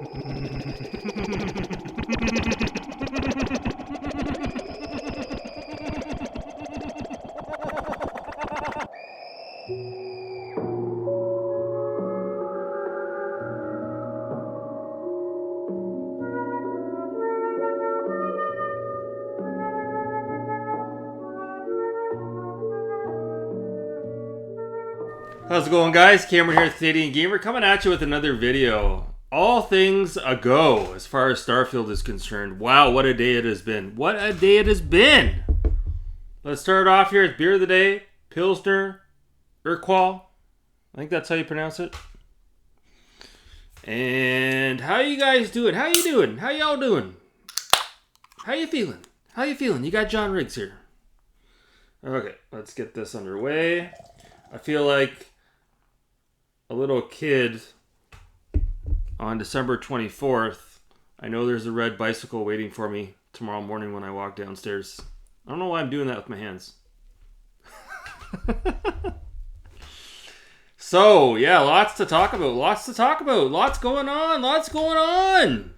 How's it going, guys? Cameron here, Canadian Gamer, coming at you with another video. All things a go as far as Starfield is concerned. Wow, what a day it has been. What a day it has been. Let's start off here with beer of the day, Pilsner Urquell. I think that's how you pronounce it. And how you guys doing? How you doing? How y'all doing? How you feeling? How you feeling? You got John Riggs here. Okay, let's get this underway. I feel like a little kid on December 24th. I know there's a red bicycle waiting for me tomorrow morning when I walk downstairs. I don't know why I'm doing that with my hands. So, yeah, lots to talk about. Lots going on.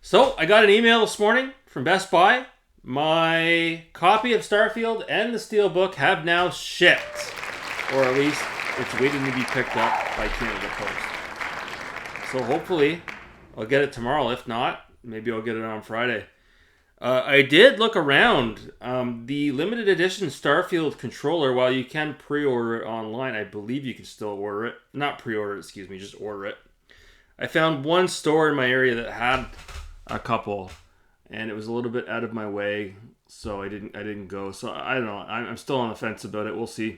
So, I got an email this morning from Best Buy. My copy of Starfield and the Steelbook have now shipped. Or at least it's waiting to be picked up by Canada Post. So hopefully I'll get it tomorrow. If not, maybe I'll get it on Friday. I did look around. The limited edition Starfield controller, while you can pre-order it online, I believe you can still order it. Not pre-order it, excuse me, just order it. I found one store in my area that had a couple, and it was a little bit out of my way, so I didn't go. So I don't know. I'm still on the fence about it. We'll see.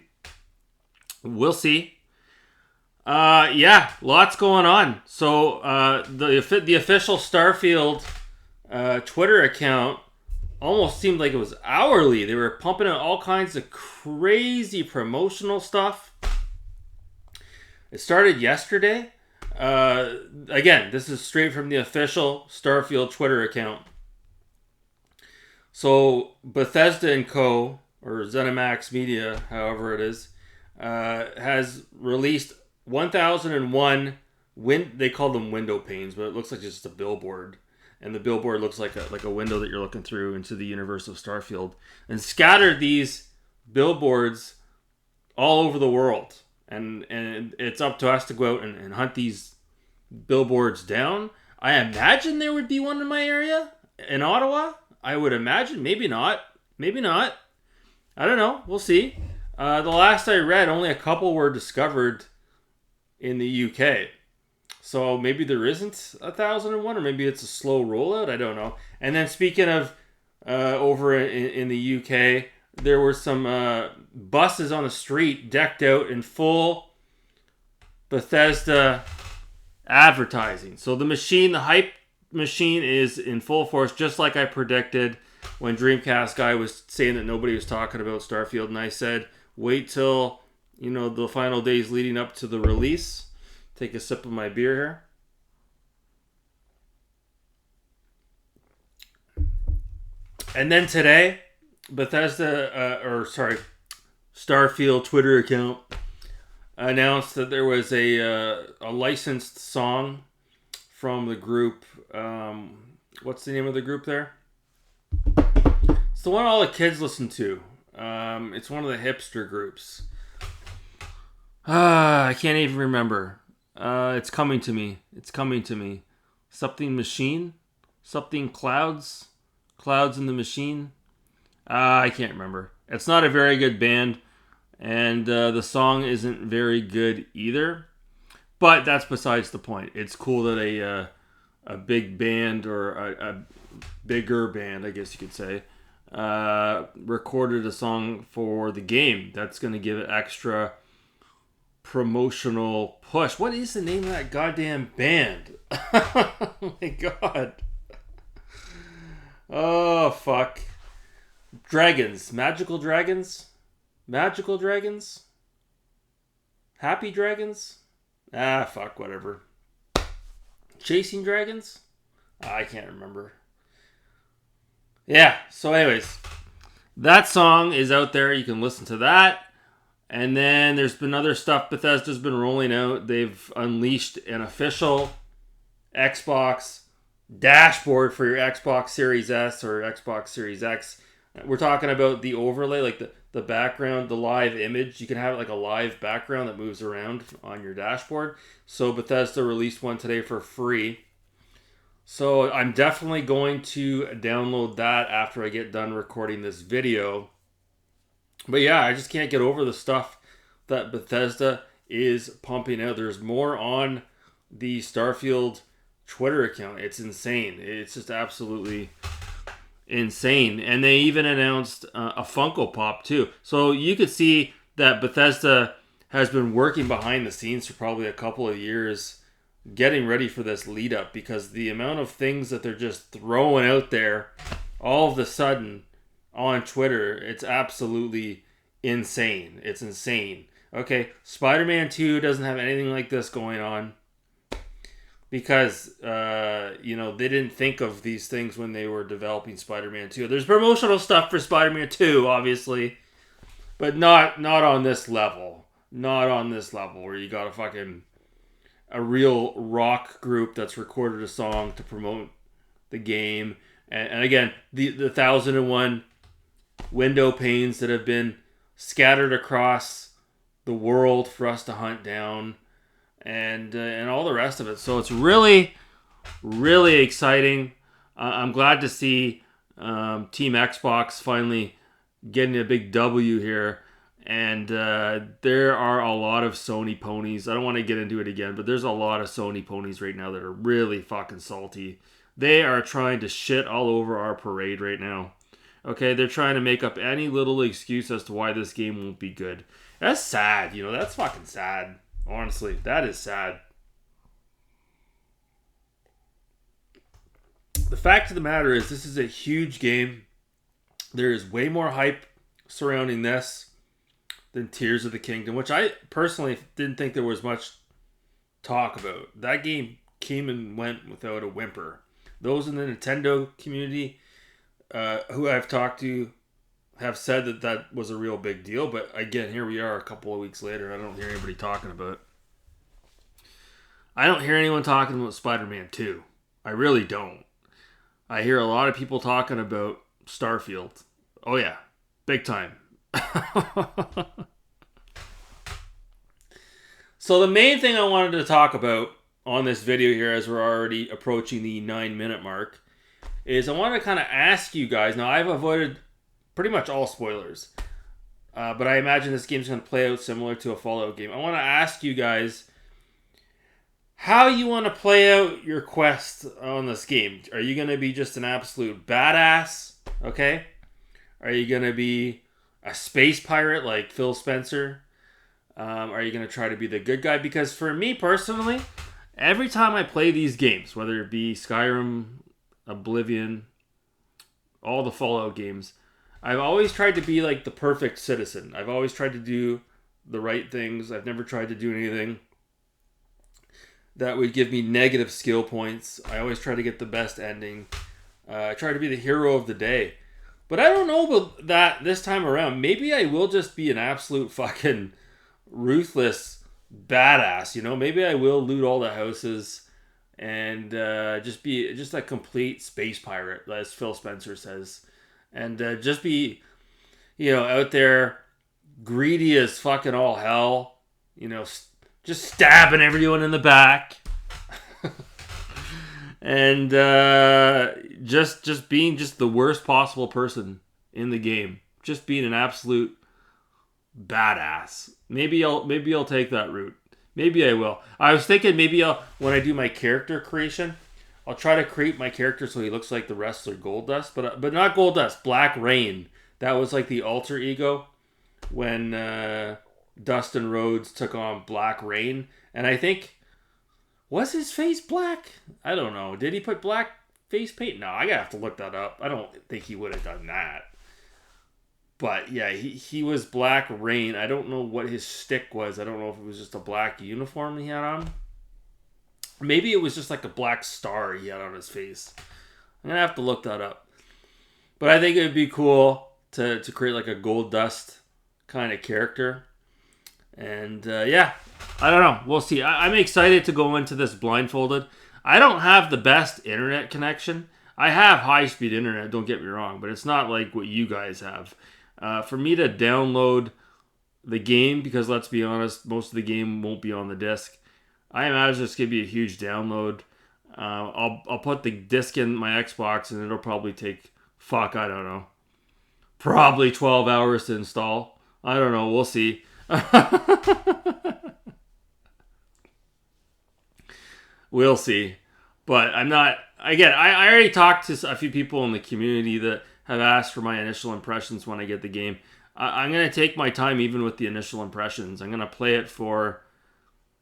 Yeah, lots going on. So the official Starfield Twitter account almost seemed like it was hourly. They were pumping out all kinds of crazy promotional stuff. It started yesterday. Again, this is straight from the official Starfield Twitter account. So Bethesda & Co., or ZeniMax Media, however it is, has released 1001 they call them window panes, but it looks like just a billboard. And the billboard looks like a window that you're looking through into the universe of Starfield. And scattered these billboards all over the world. And it's up to us to go out and hunt these billboards down. I imagine there would be one in my area, in Ottawa. I would imagine. Maybe not. I don't know. We'll see. The last I read, only a couple were discovered in the UK. So maybe there isn't 1001, or maybe it's a slow rollout. I don't know. And then speaking of over in the UK, there were some buses on the street decked out in full Bethesda advertising. So the hype machine is in full force, just like I predicted when Dreamcast guy was saying that nobody was talking about Starfield, and I said, wait till, the final days leading up to the release. Take a sip of my beer here. And then today, Starfield Twitter account announced that there was a licensed song from the group. What's the name of the group there? It's the one all the kids listen to. It's one of the hipster groups. I can't even remember. It's coming to me. Something machine? Something clouds? Clouds in the machine? I can't remember. It's not a very good band, and the song isn't very good either. But that's besides the point. It's cool that a big band, or a bigger band, I guess you could say, recorded a song for the game. That's going to give it extra promotional push. What is the name of that goddamn band? Oh my god. Oh fuck. Dragons. Magical Dragons? Happy Dragons? Fuck, whatever. Chasing Dragons? I can't remember. Yeah, so anyways, that song is out there. You can listen to that. And then there's been other stuff Bethesda's been rolling out. They've unleashed an official Xbox dashboard for your Xbox Series S or Xbox Series X. We're talking about the overlay, like the background, the live image. You can have it like a live background that moves around on your dashboard. So Bethesda released one today for free. So I'm definitely going to download that after I get done recording this video. But yeah, I just can't get over the stuff that Bethesda is pumping out. There's more on the Starfield Twitter account. It's insane. It's just absolutely insane. And they even announced a Funko Pop too. So you could see that Bethesda has been working behind the scenes for probably a couple of years getting ready for this lead up, because the amount of things that they're just throwing out there all of a sudden on Twitter, it's absolutely insane. It's insane. Okay, Spider-Man 2 doesn't have anything like this going on because, they didn't think of these things when they were developing Spider-Man 2. There's promotional stuff for Spider-Man 2, obviously, but not on this level. Not on this level where you got a real rock group that's recorded a song to promote the game. And again, the 1,001 window panes that have been scattered across the world for us to hunt down, and all the rest of it. So it's really, really exciting. I'm glad to see Team Xbox finally getting a big W here. And there are a lot of Sony ponies. I don't want to get into it again, but there's a lot of Sony ponies right now that are really fucking salty. They are trying to shit all over our parade right now. Okay, they're trying to make up any little excuse as to why this game won't be good. That's sad, that's fucking sad. Honestly, that is sad. The fact of the matter is, this is a huge game. There is way more hype surrounding this than Tears of the Kingdom, which I personally didn't think there was much talk about. That game came and went without a whimper. Those in the Nintendo community who I've talked to have said that was a real big deal, but again, here we are a couple of weeks later, I don't hear anybody talking about it. I don't hear anyone talking about Spider-Man 2. I really don't. I hear a lot of people talking about Starfield. Oh yeah, big time. So the main thing I wanted to talk about on this video here, as we're already approaching the 9-minute mark, is I want to kind of ask you guys. Now, I've avoided pretty much all spoilers, but I imagine this game's going to play out similar to a Fallout game. I want to ask you guys how you want to play out your quest on this game. Are you going to be just an absolute badass? Okay? Are you going to be a space pirate like Phil Spencer? Are you going to try to be the good guy? Because for me personally, every time I play these games, whether it be Skyrim, Oblivion, all the Fallout games, I've always tried to be like the perfect citizen. I've always tried to do the right things. I've never tried to do anything that would give me negative skill points. I always try to get the best ending. I try to be the hero of the day. But I don't know about that this time around. Maybe I will just be an absolute fucking ruthless badass, maybe I will loot all the houses and just be just a complete space pirate, as Phil Spencer says, and just be out there greedy as fucking all hell, just stabbing everyone in the back and just being just the worst possible person in the game, just being an absolute badass. Maybe I'll take that route. Maybe I will. I was thinking maybe when I do my character creation, I'll try to create my character so he looks like the wrestler Goldust, but not Goldust, Black Rain. That was like the alter ego when Dustin Rhodes took on Black Rain, and I think, was his face black? I don't know. Did he put black face paint? No, I gotta have to look that up. I don't think he would have done that. But yeah, he was Black Rain. I don't know what his stick was. I don't know if it was just a black uniform he had on. Maybe it was just like a black star he had on his face. I'm going to have to look that up. But I think it would be cool to create like a Gold Dust kind of character. And yeah, I don't know. We'll see. I'm excited to go into this blindfolded. I don't have the best internet connection. I have high-speed internet, don't get me wrong, but it's not like what you guys have. For me to download the game, because let's be honest, most of the game won't be on the disc. I imagine it's going to be a huge download. I'll put the disc in my Xbox and it'll probably take, I don't know, probably 12 hours to install. I don't know, we'll see. We'll see. But I'm not, again, I already talked to a few people in the community that have asked for my initial impressions when I get the game. I'm going to take my time even with the initial impressions. I'm going to play it for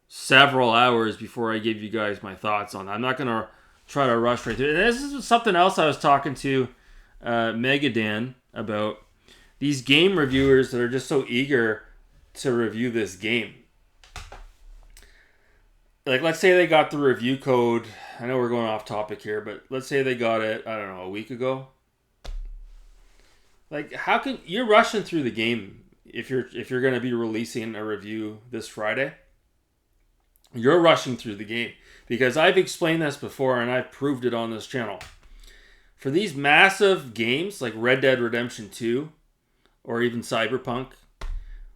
several hours before I give you guys my thoughts on it. I'm not going to try to rush right through it. And this is something else I was talking to Megadan about. These game reviewers that are just so eager to review this game. Like, let's say they got the review code. I know we're going off topic here, but let's say they got it, I don't know, a week ago. Like, how can you're rushing through the game if you're going to be releasing a review this Friday? You're rushing through the game because I've explained this before and I've proved it on this channel. For these massive games like Red Dead Redemption 2 or even Cyberpunk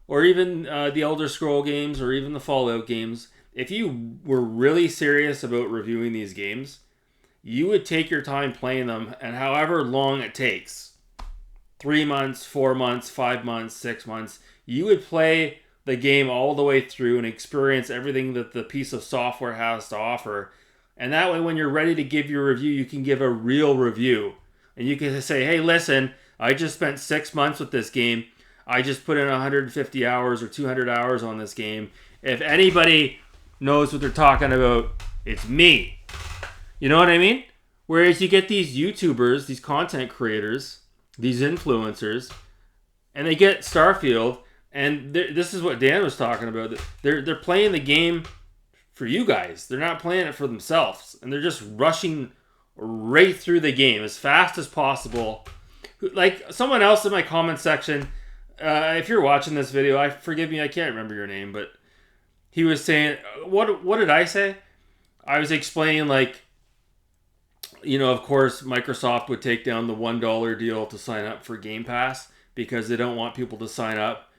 or even the Elder Scroll games or even the Fallout games, if you were really serious about reviewing these games, you would take your time playing them, and however long it takes, 3 months, 4 months, 5 months, 6 months, you would play the game all the way through and experience everything that the piece of software has to offer. And that way, when you're ready to give your review, you can give a real review. And you can say, hey, listen, I just spent 6 months with this game. I just put in 150 hours or 200 hours on this game. If anybody knows what they're talking about, it's me. You know what I mean? Whereas you get these YouTubers, these content creators, these influencers, and they get Starfield, and this is what Dan was talking about. They're playing the game for you guys. They're not playing it for themselves, and they're just rushing right through the game as fast as possible. Like someone else in my comment section, if you're watching this video, forgive me, I can't remember your name, but he was saying, what did I say? I was explaining, like, you know, of course, Microsoft would take down the $1 deal to sign up for Game Pass because they don't want people to sign up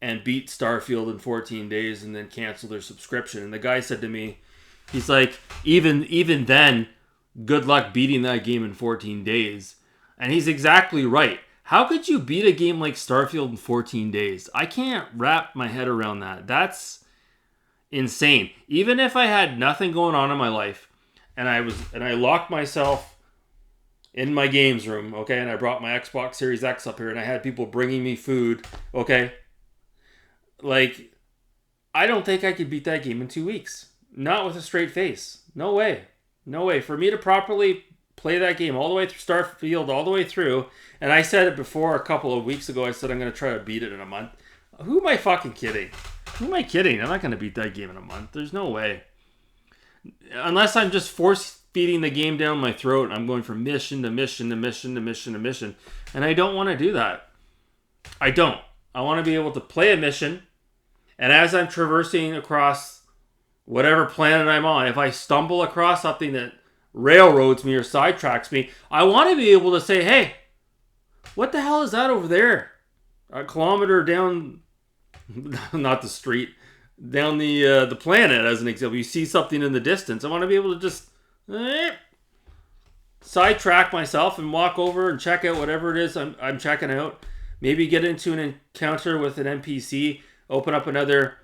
and beat Starfield in 14 days and then cancel their subscription. And the guy said to me, he's like, even then, good luck beating that game in 14 days. And he's exactly right. How could you beat a game like Starfield in 14 days? I can't wrap my head around that. That's insane. Even if I had nothing going on in my life and I locked myself in my games room, okay, and I brought my Xbox Series X up here and I had people bringing me food, okay, like, I don't think I could beat that game in 2 weeks. Not with a straight face. No way. No way. For me to properly play that game all the way through Starfield, all the way through, and I said it before a couple of weeks ago, I said I'm going to try to beat it in a month. Who am I fucking kidding? Who am I kidding? I'm not going to beat that game in a month. There's no way. Unless I'm just force-feeding the game down my throat. I'm going from mission to mission to mission to mission to mission. And I don't want to do that. I don't. I want to be able to play a mission. And as I'm traversing across whatever planet I'm on, if I stumble across something that railroads me or sidetracks me, I want to be able to say, hey, what the hell is that over there? A kilometer down, not the street, down the planet, as an example. You see something in the distance. I want to be able to just sidetrack myself and walk over and check out whatever it is I'm checking out. Maybe get into an encounter with an NPC, open up another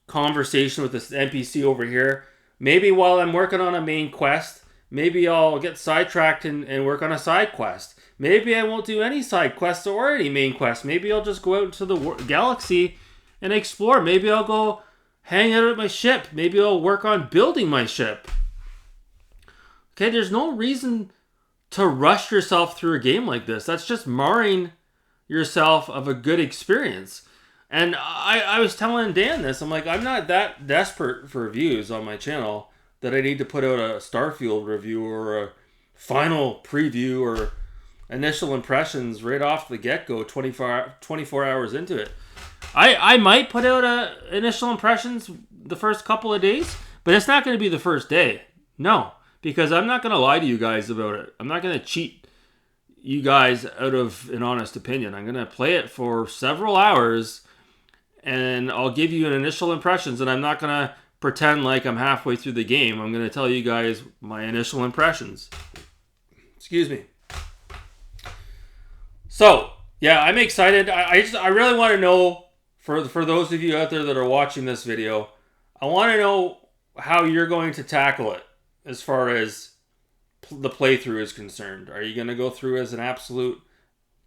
conversation with this NPC over here. Maybe while I'm working on a main quest, maybe I'll get sidetracked and work on a side quest. Maybe I won't do any side quests or any main quests. Maybe I'll just go out into the galaxy and explore. Maybe I'll go hang out at my ship. Maybe I'll work on building my ship. Okay, there's no reason to rush yourself through a game like this. That's just marring yourself of a good experience. And I was telling Dan this. I'm like, I'm not that desperate for views on my channel that I need to put out a Starfield review or a final preview or initial impressions right off the get-go 24 hours into it. I might put out initial impressions the first couple of days, but it's not going to be the first day. No, because I'm not going to lie to you guys about it. I'm not going to cheat you guys out of an honest opinion. I'm going to play it for several hours, and I'll give you an initial impressions, and I'm not going to pretend like I'm halfway through the game. I'm going to tell you guys my initial impressions. Excuse me. So, yeah, I'm excited. I really want to know, for those of you out there that are watching this video, I want to know how you're going to tackle it as far as the playthrough is concerned. Are you going to go through as an absolute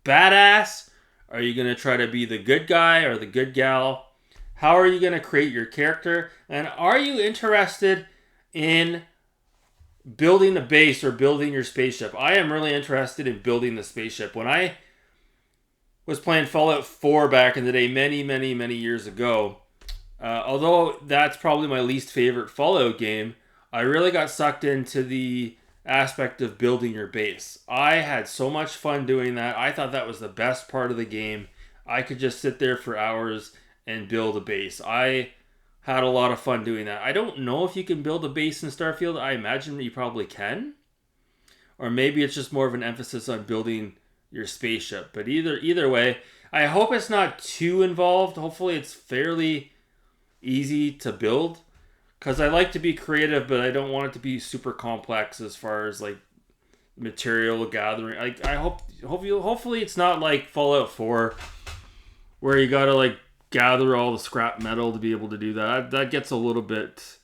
badass? Are you going to try to be the good guy or the good gal? How are you going to create your character? And are you interested in building a base or building your spaceship? I am really interested in building the spaceship. When I was playing Fallout 4 back in the day, many years ago, although that's probably my least favorite Fallout game, I really got sucked into the aspect of building your base. I had so much fun doing that. I thought that was the best part of the game. I could just sit there for hours and build a base. I had a lot of fun doing that. I don't know if you can build a base in Starfield. I imagine you probably can. Or maybe it's just more of an emphasis on building your spaceship. But either way, I hope it's not too involved. Hopefully it's fairly easy to build. Because I like to be creative, but I don't want it to be super complex as far as like material gathering. Hopefully it's not like Fallout 4 where you gotta like gather all the scrap metal to be able to do that. That gets a little bit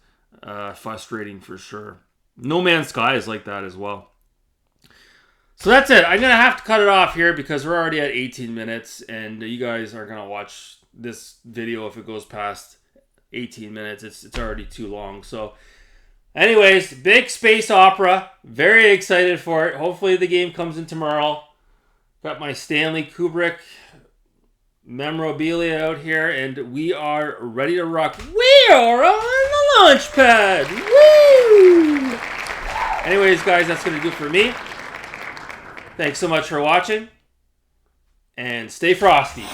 frustrating for sure. No Man's Sky is like that as well. So that's it. I'm gonna have to cut it off here because we're already at 18 minutes, and you guys are gonna watch this video if it goes past 18 minutes. It's already too long. So anyways, big space opera. Very excited for it. Hopefully the game comes in tomorrow. Got my Stanley Kubrick memorabilia out here, and we are ready to rock. We are on the launch pad. Woo! Anyways, guys, that's going to do it for me. Thanks so much for watching, and stay frosty.